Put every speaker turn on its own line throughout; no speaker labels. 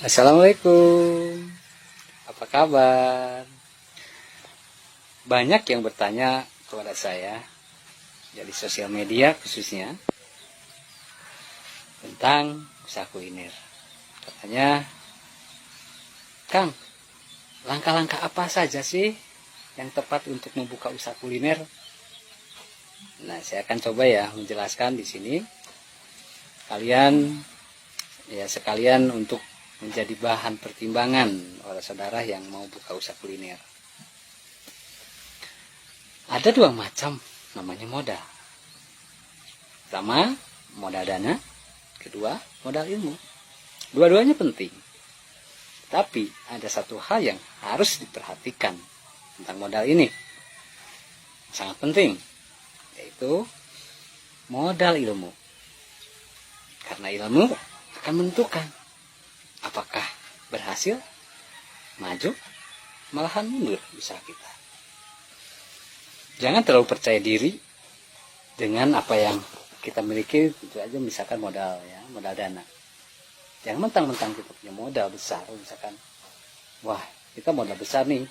Assalamualaikum, apa kabar? Banyak yang bertanya kepada saya dari sosial media khususnya tentang usaha kuliner. Katanya, Kang, langkah-langkah apa saja sih yang tepat untuk membuka usaha kuliner? Nah, saya akan coba ya menjelaskan di sini. Kalian ya sekalian untuk menjadi bahan pertimbangan oleh saudara yang mau buka usaha kuliner. Ada dua macam namanya modal. Pertama, modal dana. Kedua, modal ilmu. Dua-duanya penting. Tapi ada satu hal yang harus diperhatikan tentang modal ini. Sangat penting, yaitu modal ilmu. Karena ilmu akan menentukan apakah berhasil, maju, malahan mundur usaha kita. Jangan terlalu percaya diri dengan apa yang kita miliki, tentu aja misalkan modal ya, modal dana. Jangan mentang-mentang kita punya modal besar, misalkan, wah kita modal besar nih,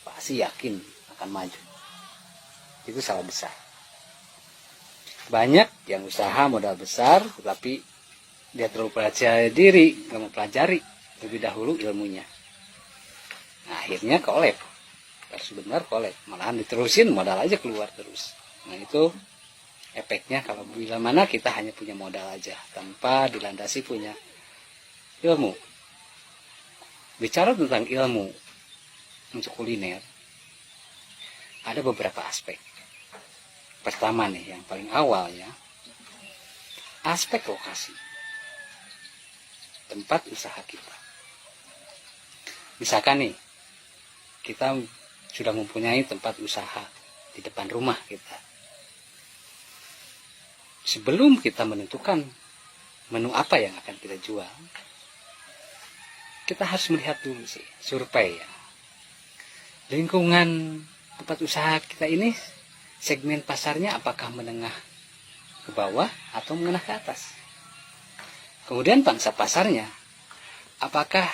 pasti yakin akan maju. Itu salah besar. Banyak yang usaha modal besar, tetapi dia terlalu percaya diri, nggak mempelajari lebih dahulu ilmunya. Nah, akhirnya kolab. Harus benar kolab. Malahan diterusin, modal aja keluar terus. Nah, itu efeknya kalau bila mana kita hanya punya modal aja, tanpa dilandasi punya ilmu. Bicara tentang ilmu untuk kuliner, ada beberapa aspek. Pertama nih, yang paling awal ya, aspek lokasi tempat usaha kita. Misalkan nih, kita sudah mempunyai tempat usaha di depan rumah kita. Sebelum kita menentukan menu apa yang akan kita jual, kita harus melihat dulu sih, survei ya. Lingkungan tempat usaha kita ini, segmen pasarnya apakah menengah ke bawah atau menengah ke atas. Kemudian pangsa pasarnya, apakah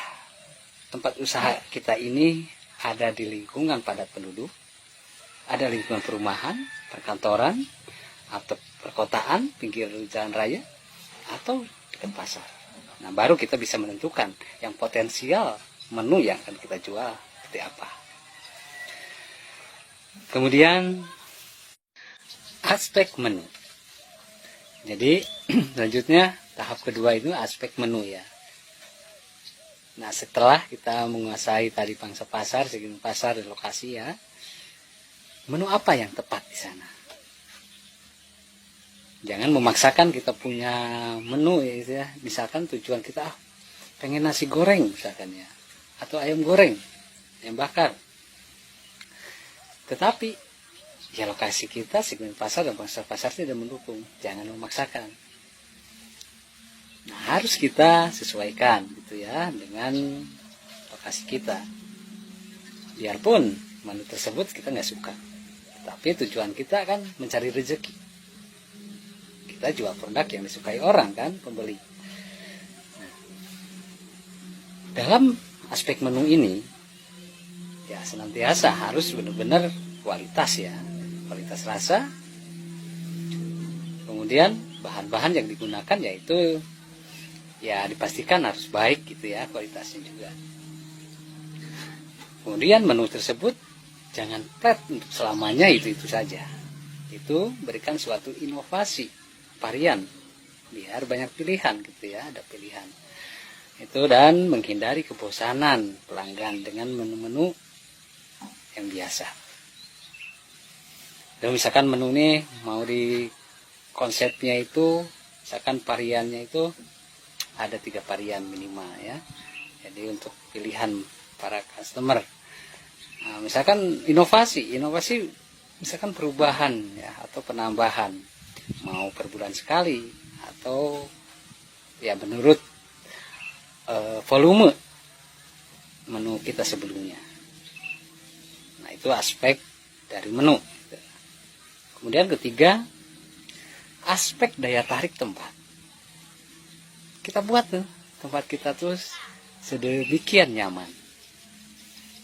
tempat usaha kita ini ada di lingkungan padat penduduk, ada lingkungan perumahan, perkantoran, atau perkotaan, pinggir jalan raya, atau dekat pasar. Nah, baru kita bisa menentukan yang potensial menu yang akan kita jual seperti apa. Kemudian aspek menu. Jadi selanjutnya tahap kedua itu aspek menu ya. Nah, setelah kita menguasai tadi pangsa pasar, segmen pasar dan lokasi ya, menu apa yang tepat di sana? Jangan memaksakan kita punya menu ya. Misalkan tujuan kita pengen nasi goreng misalkan ya, atau ayam goreng, ayam bakar. Tetapi ya lokasi kita, segmen pasar dan pangsa pasar tidak mendukung. Jangan memaksakan. Nah, harus kita sesuaikan gitu ya dengan lokasi kita. Biarpun menu tersebut kita nggak suka, tapi tujuan kita kan mencari rezeki. Kita jual produk yang disukai orang kan, pembeli. Nah, dalam aspek menu ini ya senantiasa harus benar-benar kualitas ya. Kualitas rasa, kemudian bahan-bahan yang digunakan yaitu ya dipastikan harus baik gitu ya kualitasnya juga. Kemudian menu tersebut jangan flat untuk selamanya itu saja. Itu berikan suatu inovasi, varian, biar banyak pilihan gitu ya, ada pilihan. Itu dan menghindari kebosanan pelanggan dengan menu-menu yang biasa. Dan misalkan menu ini mau di konsepnya itu, misalkan variannya itu ada 3 varian minimal ya. Jadi untuk pilihan para customer. Nah, misalkan inovasi misalkan perubahan ya atau penambahan, mau per bulan sekali atau ya menurut volume menu kita sebelumnya. Nah, itu aspek dari menu. Kemudian ketiga, aspek daya tarik tempat. Kita buat tuh tempat kita terus sedemikian nyaman.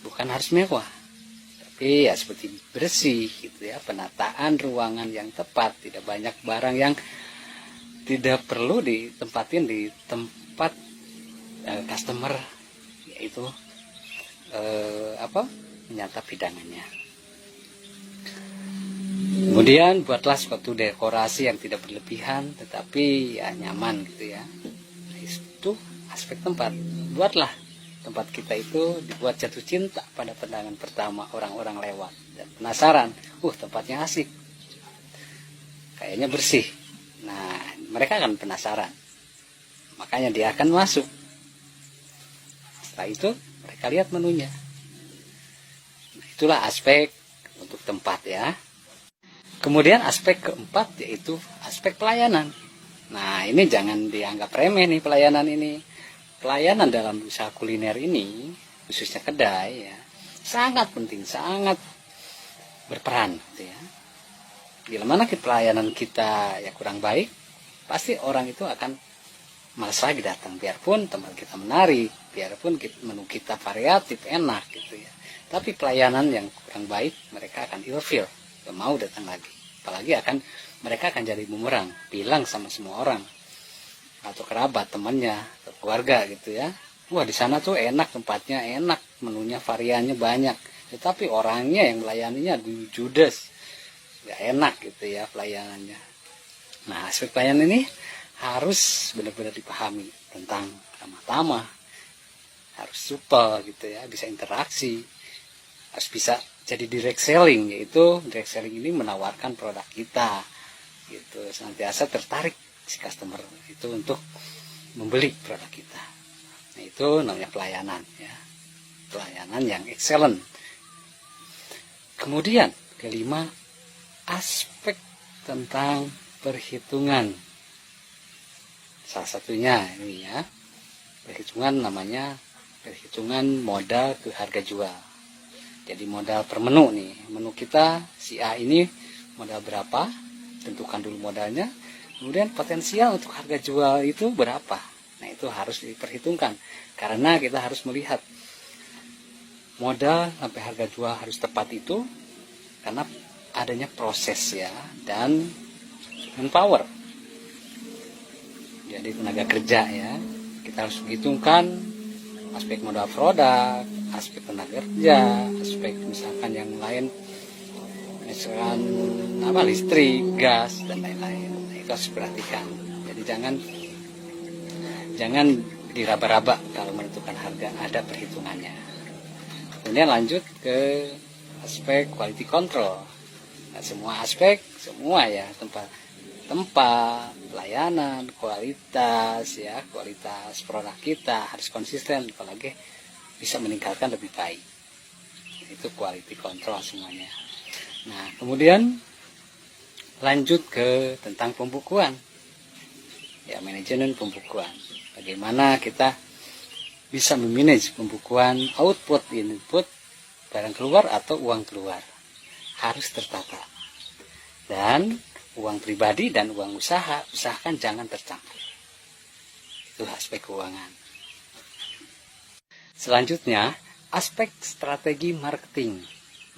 Bukan harus mewah, tapi ya seperti bersih gitu ya, penataan ruangan yang tepat, tidak banyak barang yang tidak perlu ditempatin di tempat customer, yaitu menyantap hidangannya. Kemudian buatlah suatu dekorasi yang tidak berlebihan tetapi ya nyaman gitu ya. Nah, itu aspek tempat. Buatlah tempat kita itu dibuat jatuh cinta pada pandangan pertama orang-orang lewat dan penasaran, tempatnya asik, kayaknya bersih. Nah, mereka akan penasaran, makanya dia akan masuk. Setelah itu mereka lihat menunya. Nah, itulah aspek untuk tempat ya. Kemudian aspek keempat yaitu aspek pelayanan. Nah, ini jangan dianggap remeh nih pelayanan ini. Pelayanan dalam usaha kuliner ini, khususnya kedai ya, sangat penting, sangat berperan gitu ya. Bila mana pelayanan kita ya kurang baik, pasti orang itu akan malas lagi datang, biarpun tempat kita menarik, biarpun menu kita variatif, enak gitu ya. Tapi pelayanan yang kurang baik, mereka akan ilfeel, gak mau datang lagi. Apalagi mereka akan jadi bumerang, bilang sama semua orang atau kerabat, temannya, atau keluarga gitu ya. Wah, di sana tuh enak, tempatnya enak, menunya variannya banyak. Tetapi orangnya yang melayaninya judes, gak enak gitu ya pelayanannya. Nah, aspek pelayanan ini harus benar-benar dipahami tentang ramah-tamah, harus supel gitu ya, bisa interaksi, harus bisa jadi direct selling, yaitu direct selling ini menawarkan produk kita gitu, senantiasa tertarik si customer itu untuk membeli produk kita. Nah, itu namanya pelayanan ya, pelayanan yang excellent. Kemudian kelima, aspek tentang perhitungan. Salah satunya ini ya, perhitungan namanya perhitungan modal ke harga jual. Jadi modal per menu nih, menu kita si A ini modal berapa, tentukan dulu modalnya, kemudian potensial untuk harga jual itu berapa. Nah, itu harus diperhitungkan, karena kita harus melihat modal sampai harga jual harus tepat itu, karena adanya proses ya, dan manpower, jadi tenaga kerja ya. Kita harus menghitungkan aspek modal produk, aspek tenaga kerja, aspek misalkan yang lain, misalkan listrik, gas dan lain-lain. Nah, itu harus diperhatikan. Jadi jangan diraba-raba kalau menentukan harga, ada perhitungannya. Kemudian lanjut ke aspek quality control. Nah, semua aspek, semua ya, tempat, pelayanan, kualitas ya, kualitas produk kita harus konsisten, apalagi bisa meningkatkan lebih baik. Itu quality control semuanya. Nah, kemudian lanjut ke tentang pembukuan. Ya, manajemen pembukuan. Bagaimana kita bisa memanage pembukuan output, input, barang keluar atau uang keluar. Harus tertata. Dan uang pribadi dan uang usaha, usahakan jangan tercampur. Itu aspek keuangan. Selanjutnya, aspek strategi marketing.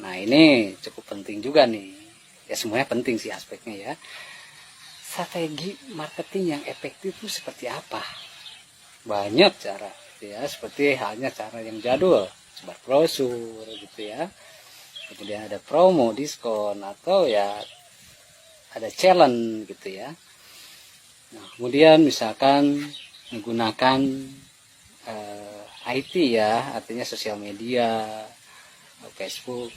Nah, ini cukup penting juga nih. Ya, semuanya penting sih aspeknya ya. Strategi marketing yang efektif itu seperti apa? Banyak cara gitu ya, seperti halnya cara yang jadul, sebar brosur gitu ya. Kemudian ada promo, diskon, atau ya ada challenge gitu ya. Nah, kemudian misalkan menggunakan IT ya, artinya sosial media, Facebook,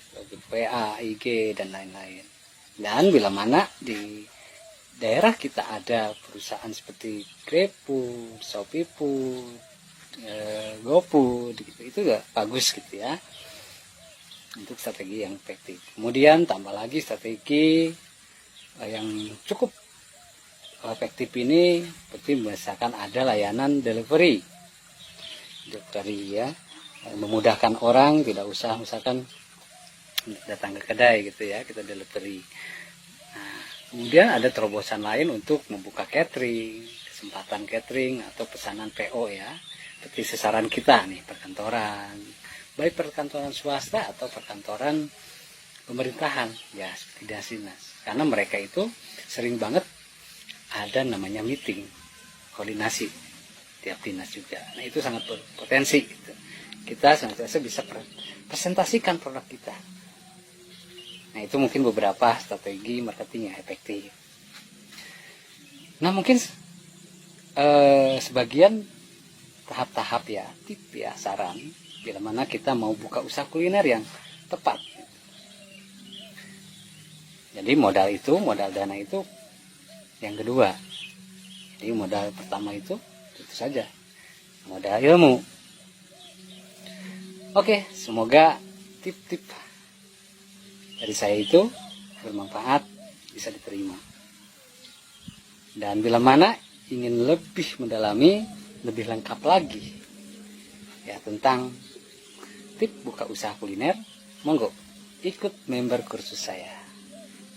WA, IG, dan lain-lain. Dan bila mana di daerah kita ada perusahaan seperti GrabFood, ShopeeFood, GoFood, gitu, itu juga bagus gitu ya, untuk strategi yang efektif. Kemudian tambah lagi strategi yang cukup efektif ini, seperti misalkan ada layanan delivery ya, memudahkan orang, tidak usah misalkan datang ke kedai gitu ya, kita delivery. Nah, kemudian ada terobosan lain untuk membuka catering, kesempatan catering atau pesanan PO ya. seperti sasaran kita nih, perkantoran, baik perkantoran swasta atau perkantoran pemerintahan, ya seperti dinas. Karena mereka itu sering banget ada namanya meeting, koordinasi tiap dinas juga. Nah itu sangat berpotensi gitu. Kita senantiasa bisa presentasikan produk kita. Nah itu mungkin beberapa strategi marketing yang efektif. Nah mungkin sebagian tahap-tahap ya, tip ya, saran bila mana kita mau buka usaha kuliner yang tepat. Jadi modal dana itu yang kedua. Jadi modal pertama itu saja, modal ilmu. Oke, semoga tip-tip dari saya itu bermanfaat, bisa diterima. Dan bila mana ingin lebih mendalami, lebih lengkap lagi ya tentang tip buka usaha kuliner, monggo ikut member kursus saya.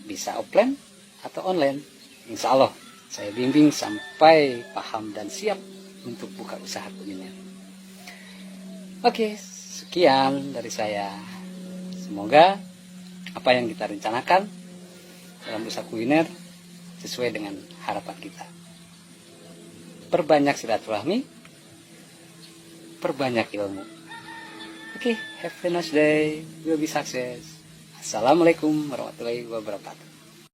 Bisa offline atau online. Insya Allah saya bimbing sampai paham dan siap untuk buka usaha kuliner. Oke, sekian dari saya. Semoga apa yang kita rencanakan dalam usaha kuliner sesuai dengan harapan kita. Perbanyak silaturahmi, perbanyak ilmu. Oke, have a nice day. We'll be success. Assalamualaikum warahmatullahi wabarakatuh.